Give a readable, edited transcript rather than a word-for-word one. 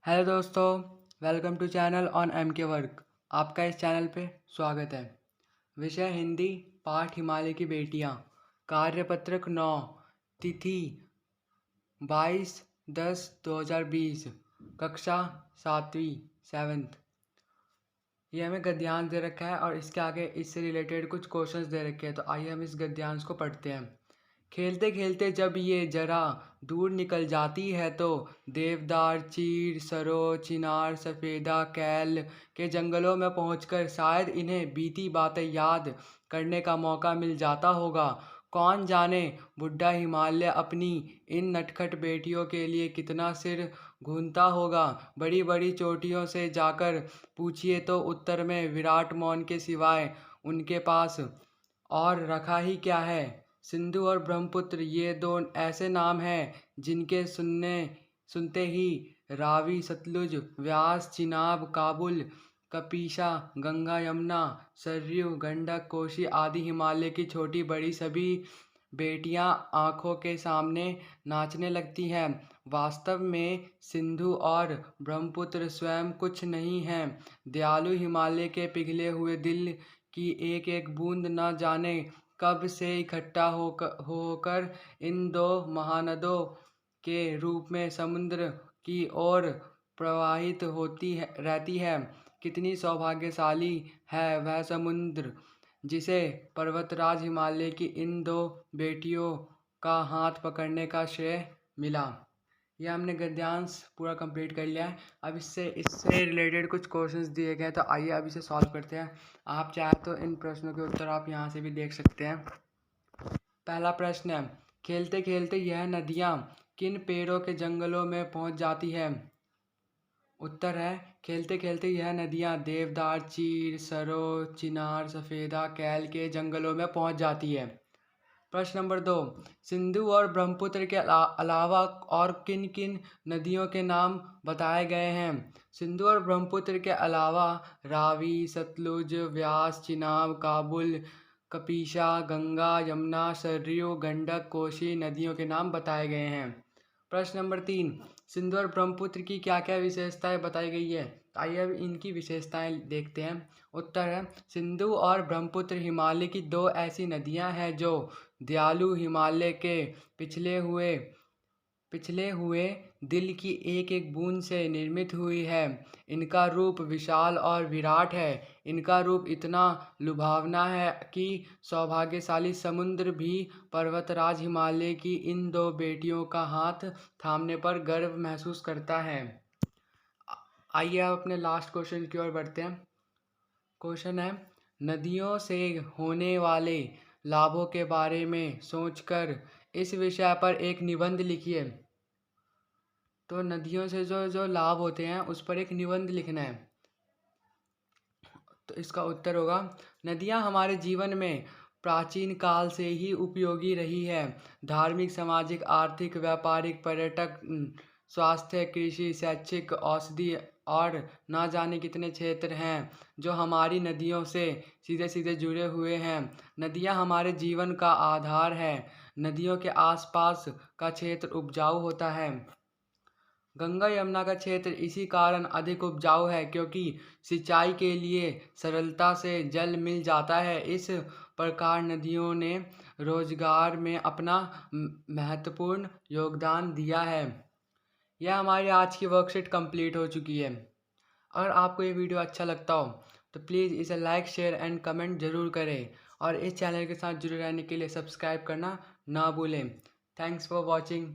Hello दोस्तों, welcome to channel on M K work. आपका इस चैनल पे स्वागत है। विषय हिंदी पाठ हिमालय की बेटियां। कार्यपत्रक 9, तिथि 22/10/2020, कक्षा 7वीं 7th। ये हमें गद्यांश दे रखा है और इसके आगे इससे रिलेटेड कुछ क्वेश्चंस दे रखे हैं। तो आइए हम इस गद्यांश को पढ़ते हैं। खेलते खेलते जब ये जरा दूर निकल जाती है तो देवदार, चीड़, सरो, चिनार, सफ़ेदा, कैल के जंगलों में पहुंचकर शायद इन्हें बीती बातें याद करने का मौका मिल जाता होगा। कौन जाने बुढ़ा हिमालय अपनी इन नटखट बेटियों के लिए कितना सिर घूमता होगा। बड़ी बड़ी चोटियों से जाकर पूछिए तो उत्तर में विराट मौन के सिवाय उनके पास और रखा ही क्या है। सिंधु और ब्रह्मपुत्र ये दो ऐसे नाम हैं जिनके सुनते ही रावी, सतलुज, व्यास, चिनाब, काबुल, कपीशा, गंगा, यमुना, सरयू, गंडक, कोसी आदि हिमालय की छोटी बड़ी सभी बेटियां आँखों के सामने नाचने लगती हैं। वास्तव में सिंधु और ब्रह्मपुत्र स्वयं कुछ नहीं हैं। दयालु हिमालय के पिघले हुए दिल की एक एक बूंद न जाने कब से इकट्ठा होकर इन दो महानदों के रूप में समुद्र की ओर प्रवाहित रहती है। कितनी सौभाग्यशाली है वह समुद्र जिसे पर्वतराज हिमालय की इन दो बेटियों का हाथ पकड़ने का श्रेय मिला। यह हमने गद्यांश पूरा कंप्लीट कर लिया है। अब इससे रिलेटेड कुछ क्वेश्चंस दिए गए, तो आइए अब इसे सॉल्व करते हैं। आप चाहे तो इन प्रश्नों के उत्तर आप यहाँ से भी देख सकते हैं। पहला प्रश्न है, खेलते खेलते यह नदियाँ किन पेड़ों के जंगलों में पहुँच जाती है। उत्तर है, खेलते खेलते यह नदियाँ देवदार, चीड़, सरो, चिनार, सफ़ेदा, कैल के जंगलों में पहुँच जाती है। प्रश्न नंबर 2, सिंधु और ब्रह्मपुत्र के अलावा और किन किन नदियों के नाम बताए गए हैं। सिंधु और ब्रह्मपुत्र के अलावा रावी, सतलुज, व्यास, चिनाब, काबुल, कपीशा, गंगा, यमुना, सरयू, गंडक, कोसी नदियों के नाम बताए गए हैं। प्रश्न नंबर 3, सिंधु और ब्रह्मपुत्र की क्या क्या विशेषताएं बताई गई है। आइए अब इनकी विशेषताएं देखते हैं। उत्तर है, सिंधु और ब्रह्मपुत्र हिमालय की दो ऐसी नदियां हैं जो दयालु हिमालय के पिछले हुए दिल की एक एक बूंद से निर्मित हुई है। इनका रूप विशाल और विराट है। इनका रूप इतना लुभावना है कि सौभाग्यशाली समुद्र भी पर्वतराज हिमालय की इन दो बेटियों का हाथ थामने पर गर्व महसूस करता है। आइए अब अपने लास्ट क्वेश्चन की ओर बढ़ते हैं। क्वेश्चन है, नदियों से होने वाले लाभों के बारे में सोचकर इस विषय पर एक निबंध लिखिए। तो नदियों से जो जो लाभ होते हैं उस पर एक निबंध लिखना है। तो इसका उत्तर होगा, नदियाँ हमारे जीवन में प्राचीन काल से ही उपयोगी रही है। धार्मिक, सामाजिक, आर्थिक, व्यापारिक, पर्यटक, स्वास्थ्य, कृषि, शैक्षिक, औषधि और ना जाने कितने क्षेत्र हैं जो हमारी नदियों से सीधे सीधे जुड़े हुए हैं। नदियाँ हमारे जीवन का आधार है। नदियों के आसपास का क्षेत्र उपजाऊ होता है। गंगा यमुना का क्षेत्र इसी कारण अधिक उपजाऊ है क्योंकि सिंचाई के लिए सरलता से जल मिल जाता है। इस प्रकार नदियों ने रोजगार में अपना महत्वपूर्ण योगदान दिया है। यह हमारी आज की वर्कशीट कंप्लीट हो चुकी है। अगर आपको ये वीडियो अच्छा लगता हो तो प्लीज़ इसे लाइक, शेयर एंड कमेंट ज़रूर करें और इस चैनल के साथ जुड़े रहने के लिए सब्सक्राइब करना ना भूलें। Thanks for watching.